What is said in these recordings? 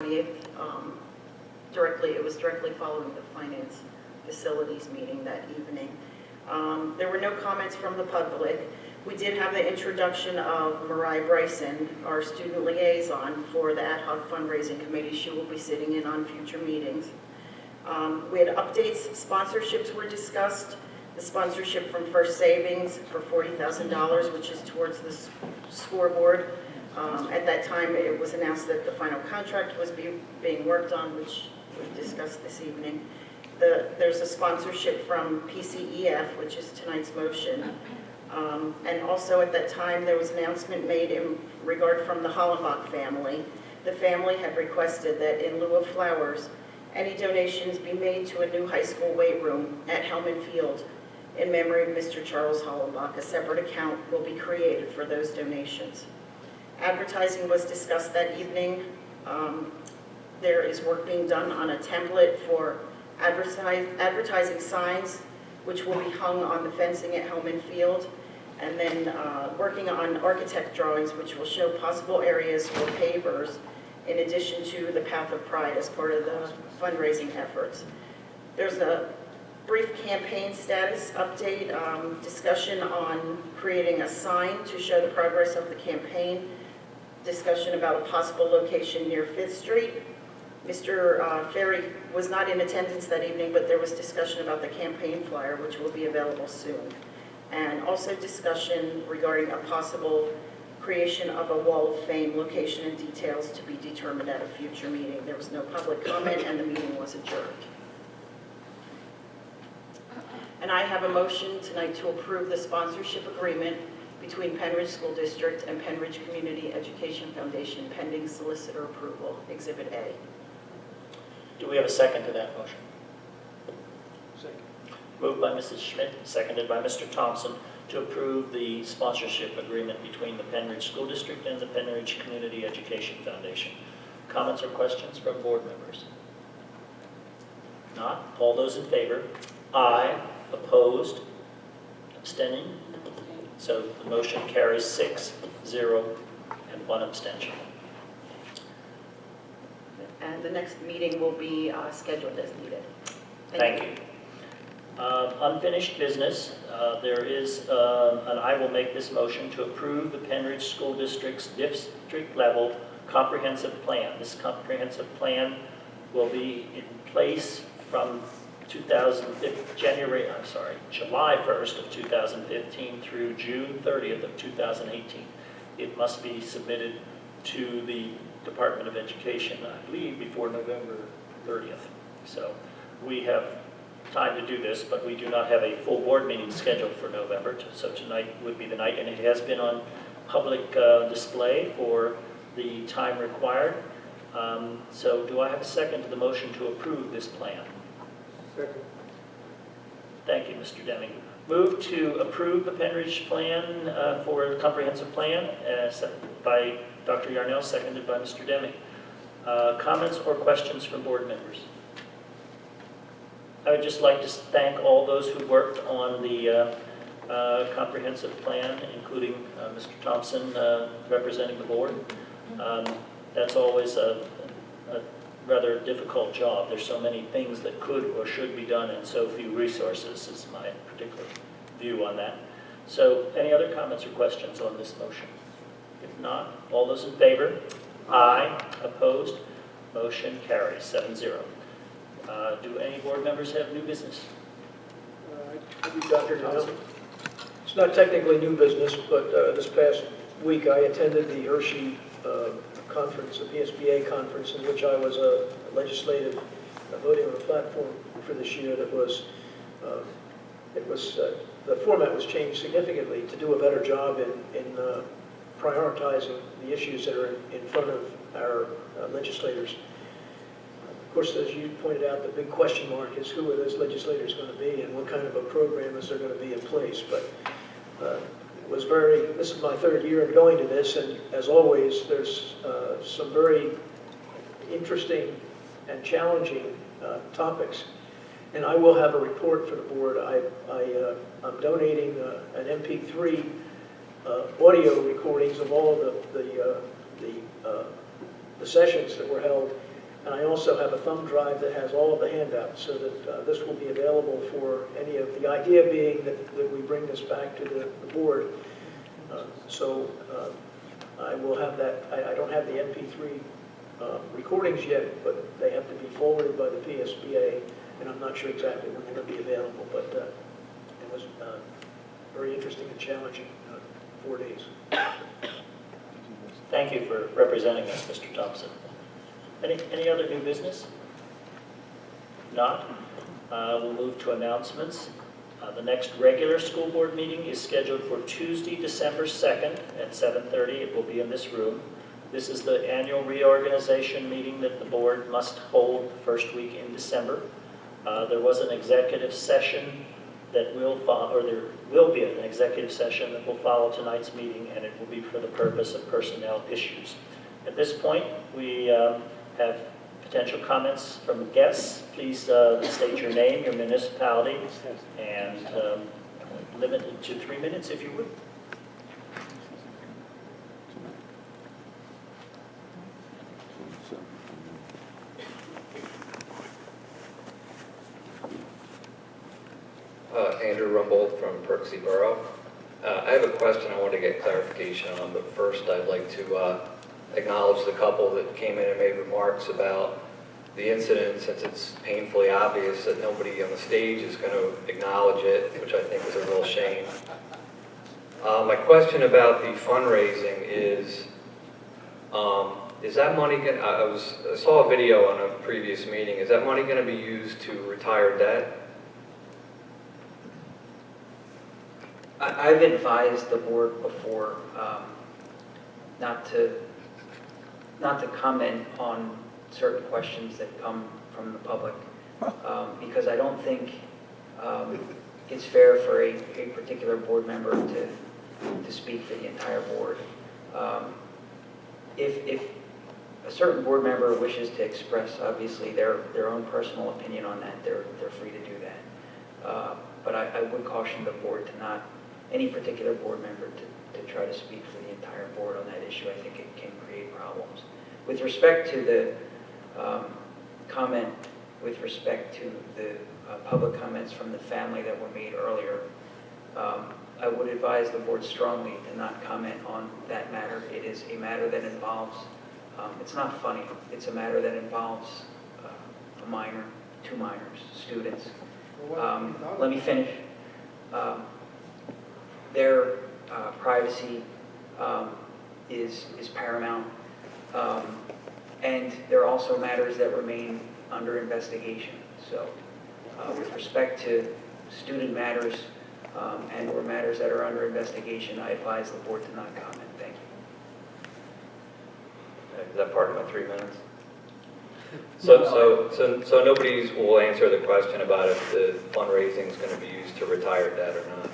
It was directly following the finance facilities meeting that evening. There were no comments from the public. We did have the introduction of Mariah Bryson, our student liaison for the ad hoc fundraising committee. She will be sitting in on future meetings. We had updates, sponsorships were discussed. The sponsorship from First Savings for $40,000, which is towards the scoreboard. At that time, it was announced that the final contract was being worked on, which we discussed this evening. There's a sponsorship from PCEF, which is tonight's motion. And also at that time, there was an announcement made in regard from the Hollenbach family. The family had requested that in lieu of flowers, any donations be made to a new high school weight room at Hellman Field in memory of Mr. Charles Hollenbach. A separate account will be created for those donations. Advertising was discussed that evening. There is work being done on a template for advertising signs, which will be hung on the fencing at Hellman Field, and then working on architect drawings, which will show possible areas for pavers, in addition to the Path of Pride as part of the fundraising efforts. There's a brief campaign status update, discussion on creating a sign to show the progress of the campaign, discussion about a possible location near 5th Street. Mr. Ferry was not in attendance that evening, but there was discussion about the campaign flyer, which will be available soon. And also discussion regarding a possible creation of a wall of fame, location and details to be determined at a future meeting. There was no public comment and the meeting was adjourned. And I have a motion tonight to approve the sponsorship agreement between Pennridge School District and Pennridge Community Education Foundation pending solicitor approval, Exhibit A. Do we have a second to that motion? Second. Moved by Mrs. Schmidt, seconded by Mr. Thompson, to approve the sponsorship agreement between the Pennridge School District and the Pennridge Community Education Foundation. Comments or questions from board members? Not. All those in favor? Aye. Opposed? Abstaining? So the motion carries 6-0 and 1 abstention. And the next meeting will be scheduled as needed. Thank you. Unfinished business, there is, and I will make this motion to approve the Pennridge School District's district level comprehensive plan. This comprehensive plan will be in place from July 1st of 2015 through June 30th of 2018. It must be submitted to the Department of Education, I believe, before November 30th. So we have time to do this, but we do not have a full board meeting scheduled for November, so tonight would be the night, and it has been on public display for the time required. So do I have a second to the motion to approve this plan? Second. Thank you, Mr. Deming. Move to approve the Pennridge plan for the comprehensive plan by Dr. Yarnell, seconded by Mr. Deming. Comments or questions from board members? I would just like to thank all those who worked on the comprehensive plan, including Mr. Thompson representing the board. That's always a rather difficult job. There's so many things that could or should be done and so few resources is my particular view on that. So any other comments or questions on this motion? If not, all those in favor? Aye. Opposed? Motion carries 7-0. Do any board members have new business? Dr. Thompson. It's not technically new business, but this past week I attended the Hershey conference, the PSBA conference, in which I was a legislative voting on a platform for this year. That was, the format was changed significantly to do a better job in prioritizing the issues that are in front of our legislators. Of course, as you pointed out, the big question mark is who are those legislators going to be and what kind of a program is there going to be in place. But it was this is my 3rd year in going to this, and as always, there's some very interesting and challenging topics. And I will have a report for the board. I'm donating an MP3 audio recordings of all of the sessions that were held also have a thumb drive that has all of the handouts, so that this will be available for any of, the idea being that we bring this back to the board. So I will have that. I don't have the MP3 recordings yet, but they have to be forwarded by the PSBA, and I'm not sure exactly when they're going to be available, but it was very interesting and challenging 4 days. Thank you for representing us, Mr. Thompson. Any other new business? Not? We'll move to announcements. The next regular school board meeting is scheduled for Tuesday, December 2nd at 7:30. It will be in this room. This is the annual reorganization meeting that the board must hold the first week in December. There was an executive session that will follow, or there will be an executive session that will follow tonight's meeting, and it will be for the purpose of personnel issues. At this point, we have potential comments from guests. Please state your name, your municipality, and limit it to 3 minutes if you would. Andrew Rumbold from Perksey Borough. I have a question I want to get clarification on, but first I'd like to acknowledge the couple that came in and made remarks about the incident, since it's painfully obvious that nobody on the stage is going to acknowledge it, which I think is a real shame. My question about the fundraising is that money going? I saw a video on a previous meeting. Is that money going to be used to retire debt? I've advised the board before not to comment on certain questions that come from the public because I don't think it's fair for a particular board member to speak for the entire board. If a certain board member wishes to express, obviously, their own personal opinion on that, they're free to do that. But I would caution the board to not, any particular board member to try to speak for the entire board on that issue. I think it can create problems. With respect to the comment, with respect to the public comments from the family that were made earlier, I would advise the board strongly to not comment on that matter. It is a matter that involves, it's not funny, it's a matter that involves a minor, 2 minors, students. Let me finish. Their privacy is paramount, and there are also matters that remain under investigation. So with respect to student matters and/or matters that are under investigation, I advise the board to not comment. Thank you. Is that part of my 3 minutes? So nobody will answer the question about if the fundraising is going to be used to retire debt or not.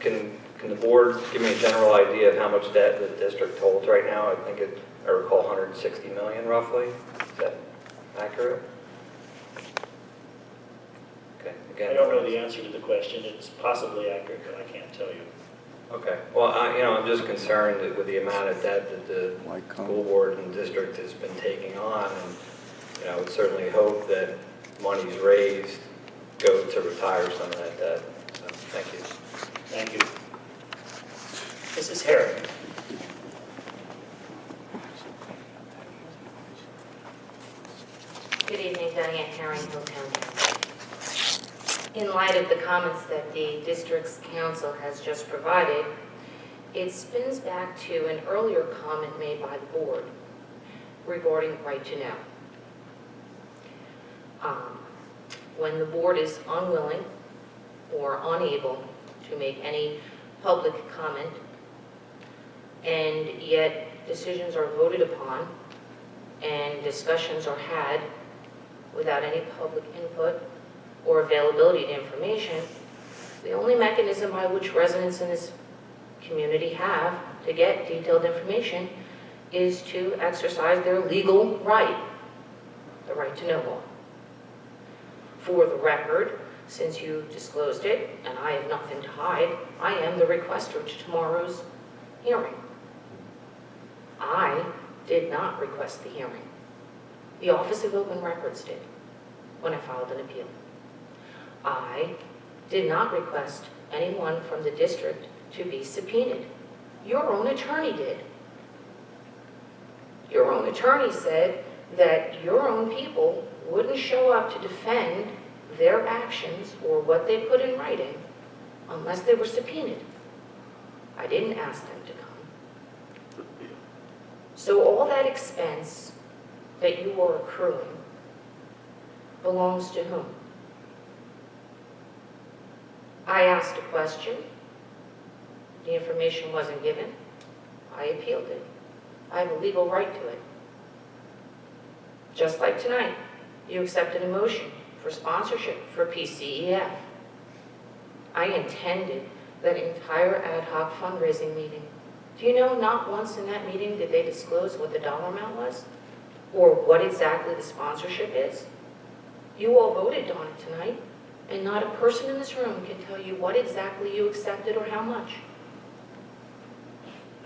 Can the board give me a general idea of how much debt the district holds right now? I recall 160 million roughly. Is that accurate? Okay. Again, I don't know the answer to the question. It's possibly accurate, but I can't tell you. Okay. Well, I'm just concerned that with the amount of debt that the school board and district has been taking on, and I would certainly hope that monies raised go to retire some of that debt. So, thank you. Thank you. Mrs. Herring. Good evening, Diane Herring, Hilltown Council. In light of the comments that the district's council has just provided, it spins back to an earlier comment made by the board regarding right to know. When the board is unwilling or unable to make any public comment, and yet decisions are voted upon and discussions are had without any public input or availability to information, the only mechanism by which residents in this community have to get detailed information is to exercise their legal right, the right to know law. For the record, since you disclosed it, and I have nothing to hide, I am the requester to tomorrow's hearing. I did not request the hearing. The Office of Open Records did when I filed an appeal. I did not request anyone from the district to be subpoenaed. Your own attorney did. Your own attorney said that your own people wouldn't show up to defend their actions or what they put in writing unless they were subpoenaed. I didn't ask them to come. So all that expense that you are accruing belongs to whom? I asked a question. The information wasn't given. I appealed it. I have a legal right to it. Just like tonight, you accepted a motion for sponsorship for PCEF. I intended that entire ad hoc fundraising meeting. Do you know not once in that meeting did they disclose what the dollar amount was? Or what exactly the sponsorship is? You all voted on it tonight, and not a person in this room can tell you what exactly you accepted or how much.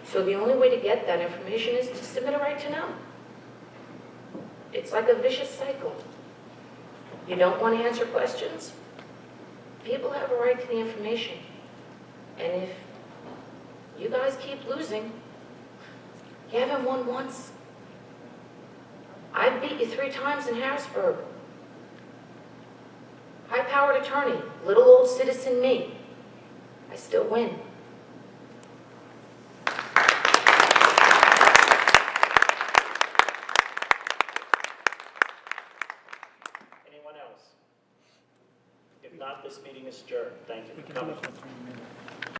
So the only way to get that information is to submit a right to know. It's like a vicious cycle. You don't want to answer questions? People have a right to the information. And if you guys keep losing, you haven't won once. I've beat you 3 times in Harrisburg. High-powered attorney, little old citizen me. I still win. Anyone else? If not, this meeting is adjourned. Thank you for coming.